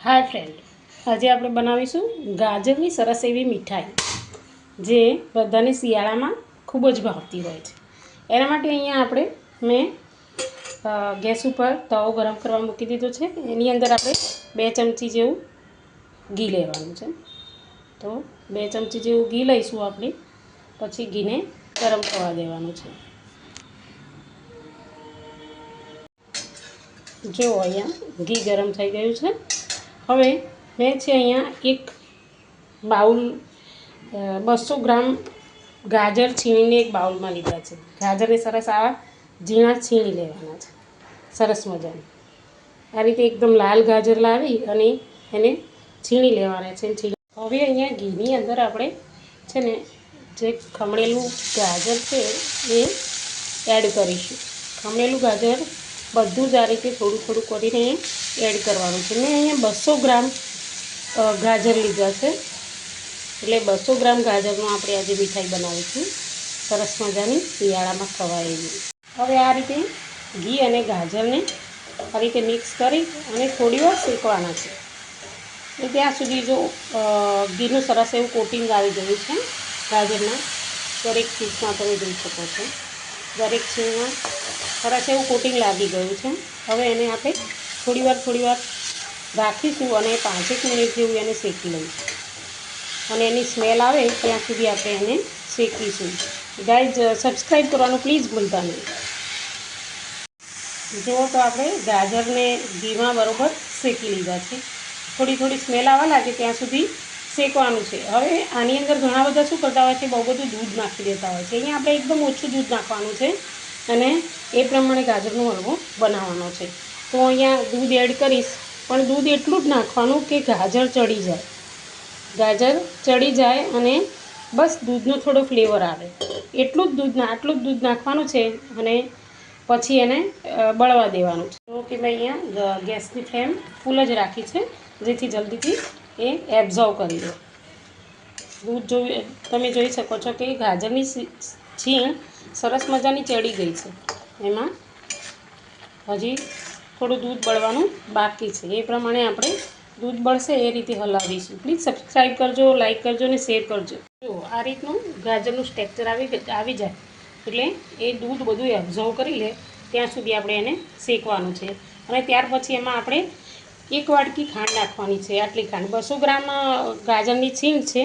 Hi friend, आज આપણે બનાવીશું ગાજરની સરસ એવી મીઠાઈ જે બધાને શિયાળામાં ખૂબ જ ભાવતી હોય છે। એના માટે અહીંયા આપણે મેં ગેસ ઉપર તવો ગરમ કરવા મૂકી દીધો છે। એની અંદર આપણે 2 ચમચી જેવું ઘી લેવાનું છે। તો 2 ચમચી જેવું ઘી લઈશું આપણે, પછી ઘીને ગરમ થવા દેવાનું છે। જો અહીંયા ઘી ગરમ થઈ ગયું છે। હવે મેં છે અહીંયા એક બાઉલ 200 ગ્રામ ગાજર છીણીને એક બાઉલમાં લીધા છે। ગાજરને સરસ આવા ઝીણા છીણી લેવાના છે, સરસ મજાની આ રીતે એકદમ લાલ ગાજર લાવી અને એને છીણી લેવાના છે। હવે અહીંયા ઘીની અંદર આપણે છે ને જે ખમણેલું ગાજર છે એ એડ કરીશું। ખમણેલું ગાજર બધું જ આ રીતે થોડું થોડું કરીને એડ કરવાનું છે। મેં અહીંયા 200 ગ્રામ ગાજર લીધા છે, એટલે 200 ગ્રામ ગાજરનું આપણે આજે મીઠાઈ બનાવીશું, સરસ મજાની શિયાળામાં ખવાય એવી। હવે આ રીતે ઘી અને ગાજરને આ રીતે મિક્સ કરી અને થોડી વાર શેકવાના છે। અને ત્યાં સુધી જો ઘીનું સરસ એવું કોટિંગ આવી ગયું છે ગાજરના દરેક પીસમાં, તમે જોઈ શકો છો દરેક છીણમાં સરસ એવું કોટિંગ લાગી ગયું છે। હવે એને આપણે થોડી વાર રાખીશું અને 5 મિનિટ જેવું એને શેકી લઈશું અને એની સ્મેલ આવે ત્યાં સુધી આપણે એને શેકીશું। ગાઈઝ, સબસ્ક્રાઈબ કરવાનું પ્લીઝ ભૂલતા નહીં। જુઓ તો આપણે ગાજરને ઘીમાં બરાબર શેકી લીધા છે। થોડી સ્મેલ આવવા લાગે ત્યાં સુધી શેકવાનું છે। હવે આની અંદર ઘણા બધા શું કરતા હોય છે, બહુ બધું દૂધ નાખી દેતા હોય છે। અહીંયા આપણે એકદમ ઓછું દૂધ નાખવાનું છે અને એ પ્રમાણે ગાજરનો હલવો બનાવવાનો છે। તો અહીંયા દૂધ એડ કરીશ, પણ દૂધ એટલું જ નાખવાનું કે ગાજર ચડી જાય અને બસ દૂધનો થોડો ફ્લેવર આવે, આટલું જ દૂધ નાખવાનું છે અને પછી એને બળવા દેવાનું છે। તો કે મેં અહીંયા ગેસની ફ્લેમ ફૂલ જ રાખી છે, જેથી જલ્દીથી એ એબ્ઝોર્વ કરી દો દૂધ। તમે જોઈ શકો છો કે ગાજરની છીણ સરસ મજાની ચડી ગઈ છે, એમાં હજી થોડું દૂધ બળવાનું બાકી છે। એ પ્રમાણે આપણે દૂધ બળશે એ રીતે હલાવીશું। પ્લીઝ સબસ્ક્રાઈબ કરજો, લાઈક કરજો અને શેર કરજો। જો આ રીતનું ગાજરનું સ્ટ્રક્ચર આવી જાય એટલે એ દૂધ બધું એબ્ઝોર્વ કરી લે ત્યાં સુધી આપણે એને શેકવાનું છે। અને ત્યાર પછી એમાં આપણે 1 વાટકી ખાંડ નાખવાની છે। આટલી ખાંડ 200 ગ્રામ ગાજરની છીણ છે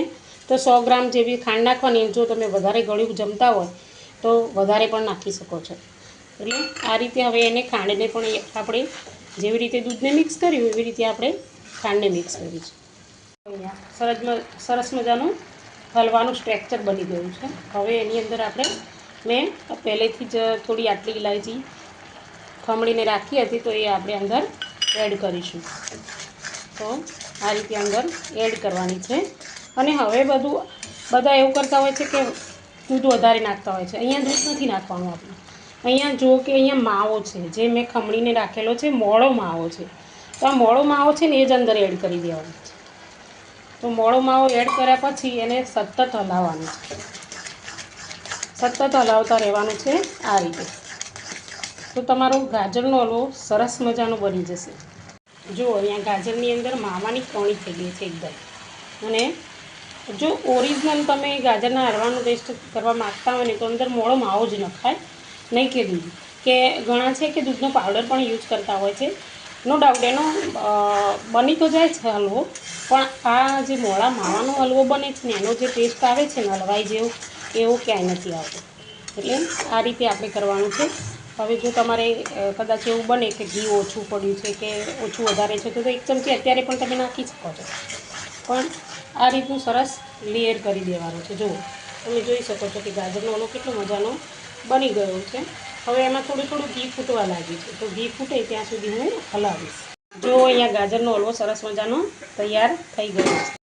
તો 100 ગ્રામ જેવી ખાંડ નાખવાની। જો તમે વધારે ગળ્યું જમતા હોય તો વધારે પણ નાખી શકો છો। એટલે આ રીતે હવે એને ખાંડને પણ આપણે જેવી રીતે દૂધને મિક્સ કર્યું એવી રીતે આપણે ખાંડને મિક્સ કરીશું। અહીંયા સરસ મજાનું હલવાનું સ્ટ્રક્ચર બની ગયું છે। હવે એની અંદર મેં પહેલેથી જ થોડી આટલી ઇલાયચી ખમણીને રાખી હતી તો એ આપણે અંદર એડ કરીશું। તો આ રીતે અંદર એડ કરવાની છે। અને હવે બધા એવું કરતા હોય છે કે દૂધ વધારે નાખતા હોય છે। અહીંયા દૂધ નથી નાખવાનું આપણે। અહીંયા જો કે અહીંયા માવો છે જે મેં ખમણીને રાખેલો છે, મોળો માવો છે। તો આ મોળો માવો છે ને એ જ અંદર એડ કરી દેવાનો છે। તો મોળો માવો એડ કર્યા પછી એને સતત હલાવવાનું છે, સતત હલાવતા રહેવાનું છે આ રીતે। તો તમારો ગાજરનો હલવો સરસ મજાનો બની જશે। જો અહીંયા ગાજરની અંદર માવાની કણી થઈ ગઈ છે એકદમ। અને જો ઓરિજિનલ તમે ગાજરના હલવાનો ટેસ્ટ કરવા માગતા હોય ને તો અંદર મોળો માવો જ નખાય, નહીં કે દૂધ, કે ઘણા છે કે દૂધનો પાવડર પણ યુઝ કરતા હોય છે। નો ડાઉટ એનો બની તો જાય છે હલવો, પણ આ જે મોળા માવાનો હલવો બને છે ને એનો જે ટેસ્ટ આવે છે ને હલવાઈ જેવો એવો ક્યાંય નથી આવતો। એટલે આ રીતે આપણે કરવાનું છે। હવે જો તમારે કદાચ એવું બને કે ઘી ઓછું પડ્યું છે કે ઓછું વધારે છે તો 1 ચમચી અત્યારે પણ તમે નાખી શકો છો, પણ આ રીતનું સરસ લેયર કરી દેવાનું છે। જુઓ તમે જોઈ શકો છો કે ગાજરનો હલવો કેટલો મજાનો બની ગયો છે। હવે એમાં થોડું ઘી ફૂટવા લાગ્યું છે, તો ઘી ફૂટે ત્યાં સુધી હું હલાવીશ। જો અહીંયા ગાજરનો હલવો સરસ મજાનો તૈયાર થઈ ગયો છે।